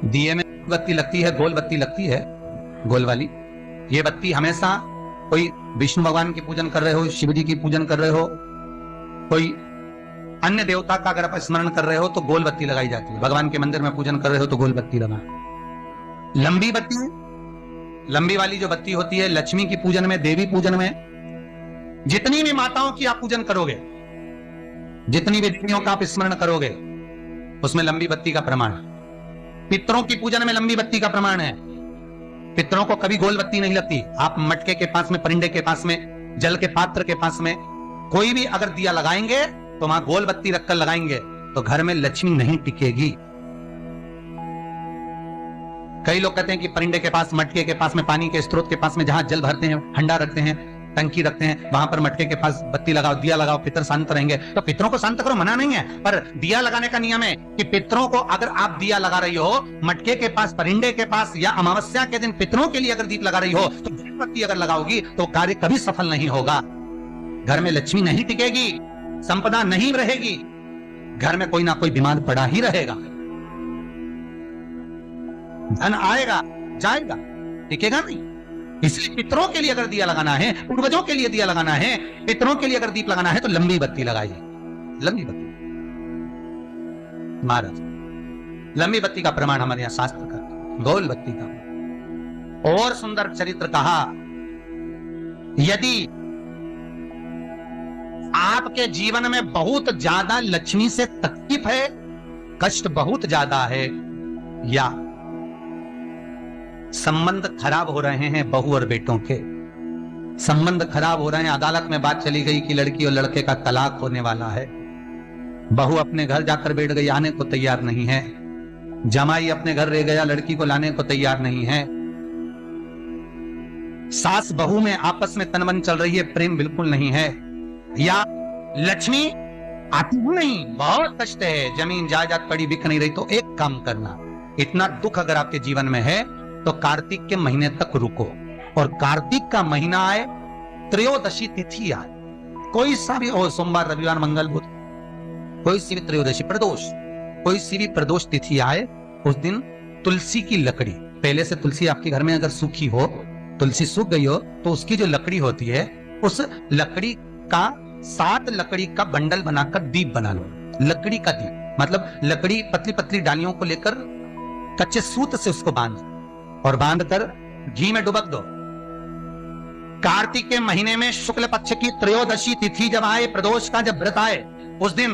दिए में बत्ती लगती है, गोल बत्ती लगती है, गोल वाली। ये बत्ती हमेशा कोई विष्णु भगवान की पूजन कर रहे हो, शिव जी की पूजन कर रहे हो, कोई अन्य देवता का अगर आप स्मरण कर रहे हो तो गोल बत्ती लगाई जाती है। भगवान के मंदिर में पूजन कर रहे हो तो गोल बत्ती लगा। लंबी बत्ती, लंबी वाली जो बत्ती होती है लक्ष्मी की पूजन में, देवी पूजन में, जितनी भी माताओं की आप पूजन करोगे, जितनी भी देवियों का आप स्मरण करोगे, उसमें लंबी बत्ती का प्रमाण है। पितरों की पूजन में लंबी बत्ती का प्रमाण है। पितरों को कभी गोल बत्ती नहीं लगती। आप मटके के पास में, परिंदे के पास में, जल के पात्र के पास में कोई भी अगर दिया लगाएंगे तो वहां गोल बत्ती रखकर लगाएंगे तो घर में लक्ष्मी नहीं टिकेगी। कई लोग कहते हैं कि परिंदे के पास, मटके के पास में, पानी के स्रोत के पास में जहां जल भरते हैं, हंडा रखते हैं, टंकी रखते हैं, वहां पर मटके के पास बत्ती लगाओ, दिया लगाओ, पितर शांत रहेंगे। तो पितरों को शांत करो, मना नहीं है, पर दिया लगाने का नियम है कि पितरों को अगर आप दिया लगा रही हो मटके के पास, परिंदे के पास, या अमावस्या के दिन पितरों के लिए अगर दीप लगा रही हो तो बत्ती अगर लगाओगी तो कार्य कभी सफल नहीं होगा। घर में लक्ष्मी नहीं टिकेगी, संपदा नहीं रहेगी, घर में कोई ना कोई बीमार पड़ा ही रहेगा। धन आएगा जाएगा, टिकेगा नहीं। इसलिए पितरों के लिए अगर दिया लगाना है, पूर्वजों के लिए दिया लगाना है, पितरों के लिए अगर दीप लगाना है तो लंबी बत्ती लगाइए। लंबी बत्ती महाराज, लंबी बत्ती का प्रमाण हमारे यहां शास्त्र का, गोल बत्ती का। और सुंदर चरित्र कहा, यदि आपके जीवन में बहुत ज्यादा लक्ष्मी से तकलीफ है, कष्ट बहुत ज्यादा है, या संबंध खराब हो रहे हैं, बहू और बेटों के संबंध खराब हो रहे हैं, अदालत में बात चली गई कि लड़की और लड़के का तलाक होने वाला है, बहू अपने घर जाकर बैठ गई, आने को तैयार नहीं है, जमाई अपने घर रह गया, लड़की को लाने को तैयार नहीं है, सास बहू में आपस में तनमन चल रही है, प्रेम बिल्कुल नहीं है, या लक्ष्मी आती नहीं, बहुत कष्ट है, जमीन जायदाद पड़ी बिक नहीं रही, तो एक काम करना, इतना दुख अगर आपके जीवन में है तो कार्तिक के महीने तक रुको, और कार्तिक का महीना आए, त्रयोदशी तिथि आए, कोई सा भी हो, सोमवार, रविवार, मंगल, बुध, कोई सी भी त्रयोदशी, प्रदोष, कोई सी भी प्रदोष तिथि आए, उस दिन तुलसी की लकड़ी, पहले से तुलसी आपके घर में अगर सूखी हो, तुलसी सूख गई हो, तो उसकी जो लकड़ी होती है, उस लकड़ी का 7 लकड़ी का बंडल बनाकर दीप बना लो। लकड़ी का दीप मतलब लकड़ी, पतली पतली डालियों को लेकर कच्चे सूत से उसको बांध, और बांधकर घी में डुबक दो। कार्तिक के महीने में शुक्ल पक्ष की त्रयोदशी तिथि जब आए, प्रदोष का जब व्रत आए, उस दिन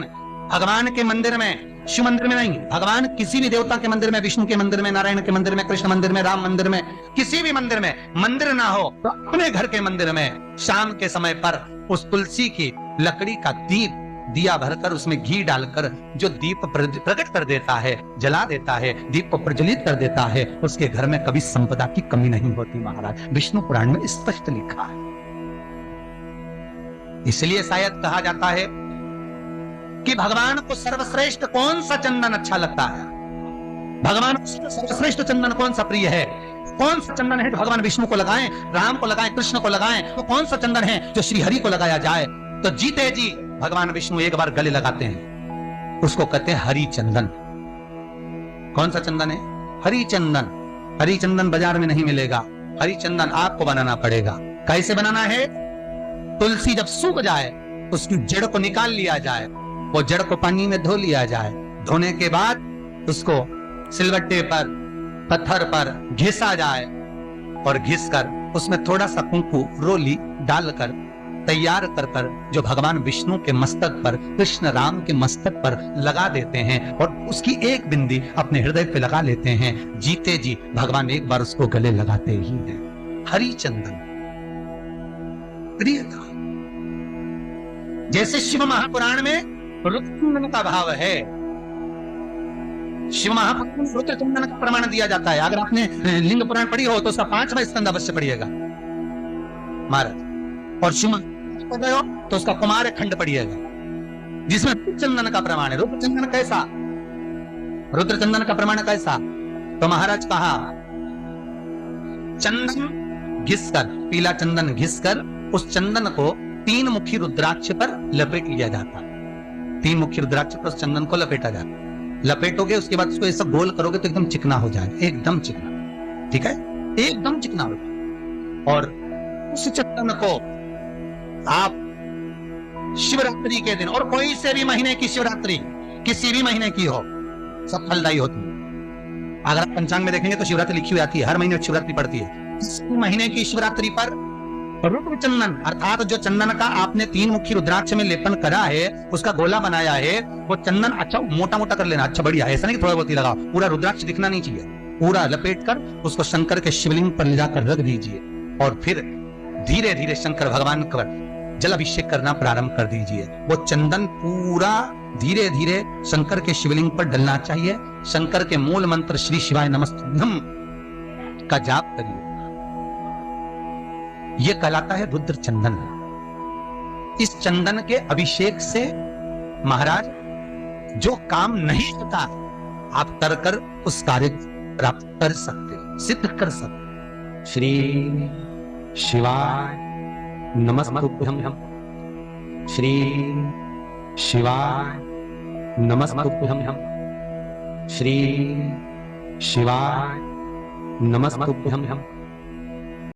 भगवान के मंदिर में, शिव मंदिर में नहीं, भगवान किसी भी देवता के मंदिर में, विष्णु के मंदिर में, नारायण के मंदिर में, कृष्ण मंदिर में, राम मंदिर में, किसी भी मंदिर में, मंदिर ना हो तो अपने घर के मंदिर में शाम के समय पर उस तुलसी की लकड़ी का दीप, दिया भरकर उसमें घी डालकर जो दीप प्रकट कर देता है, जला देता है, दीप को प्रज्वलित कर देता है, उसके घर में कभी संपदा की कमी नहीं होती महाराज। विष्णु पुराण में स्पष्ट लिखा है। इसलिए शायद कहा जाता है कि भगवान को सर्वश्रेष्ठ कौन सा चंदन अच्छा लगता है, भगवान को सर्वश्रेष्ठ चंदन कौन सा प्रिय है, कौन सा चंदन है जो भगवान विष्णु को लगाएं, राम को लगाएं, कृष्ण को लगाएं, तो कौन सा चंदन है जो श्री हरि को लगाया जाए। तो जीते जी भगवान विष्णु एक बार गले लगाते हैं, उसको कहते हैं हरि चंदन। कौन सा चंदन है? हरि चंदन। हरि चंदन बाजार में नहीं मिलेगा, हरि चंदन आपको बनाना पड़ेगा। कैसे बनाना है? तुलसी जब सूख जाए उसकी जड़ को निकाल लिया जाए, वो जड़ को पानी में धो लिया जाए, धोने के बाद उसको सिलबट्टे पर, पत्थर पर घिसा जाए, और घिसकर उसमें थोड़ा सा कुंकू, रोली डालकर तैयार कर कर जो भगवान विष्णु के मस्तक पर, कृष्ण राम के मस्तक पर लगा देते हैं, और उसकी एक बिंदी अपने हृदय पे लगा लेते हैं। जीते जी भगवान एक बार उसको गले लगाते ही हैं। हरि चंदन प्रियता। जैसे शिव महापुराण में रुद्र का भाव है, शिव महापुराण में रुद्र चंदन का प्रमाण दिया जाता है। अगर आपने लिंग पुराण पढ़ी हो तो उसका 5वां स्कंद अवश्य पढ़िएगा महाराज, और शिव पढ़ रहे हो तो उसका कुमार खंड पढ़िएगा, जिसमें रुद्र चंदन का प्रमाण है। रुद्र चंदन कैसा? रुद्र चंदन का प्रमाण कैसा? तो महाराज कहा, चंदन घिसकर, पीला चंदन घिसकर उस चंदन को 3 मुखी रुद्राक्ष पर लपेट लिया जाता। 3 मुखी रुद्राक्ष पर उस चंदन को लपेटा जाता। लपेटोगे, उसके बाद उसको ऐसा गोल करोगे तो एकदम चिकना हो जाएगा, एकदम चिकना, ठीक है, एकदम चिकना हो जाएगा। और उस चंदन को आप शिवरात्रि के दिन, और कोई से भी महीने की शिवरात्रि, किसी भी महीने की हो, सब फलदायी होती है। अगर आप पंचांग में देखेंगे तो शिवरात्रि लिखी हुई आती है, हर महीने शिवरात्रि पड़ती है। इस महीने की शिवरात्रि पर रुद्र चंदन, अर्थात जो चंदन का आपने 3 मुखी रुद्राक्ष में लेपन करा है, उसका गोला बनाया है, वो चंदन अच्छा मोटा मोटा कर लेना, अच्छा बढ़िया, ऐसा नहीं थोड़ा बहुत ही लगाओ, पूरा रुद्राक्ष दिखना नहीं चाहिए, पूरा लपेट कर उसको शंकर के शिवलिंग पर ले जाकर रख दीजिए। और फिर धीरे धीरे शंकर भगवान का जल अभिषेक करना प्रारंभ कर दीजिए। वो चंदन पूरा धीरे धीरे शंकर के शिवलिंग पर डलना चाहिए। शंकर के मूल मंत्र श्री शिवाय नमस्तुभ्यं का जाप करिए। यह कहलाता है रुद्र चंदन। इस चंदन के अभिषेक से महाराज जो काम नहीं होता आप कर कर उस कार्य प्राप्त कर सकते, सिद्ध कर सकते। श्री शिवाय नमस्तुभ्यं, श्री शिवाय नमस्तुभ्यं, श्री शिवाय नमस्तुभ्यं।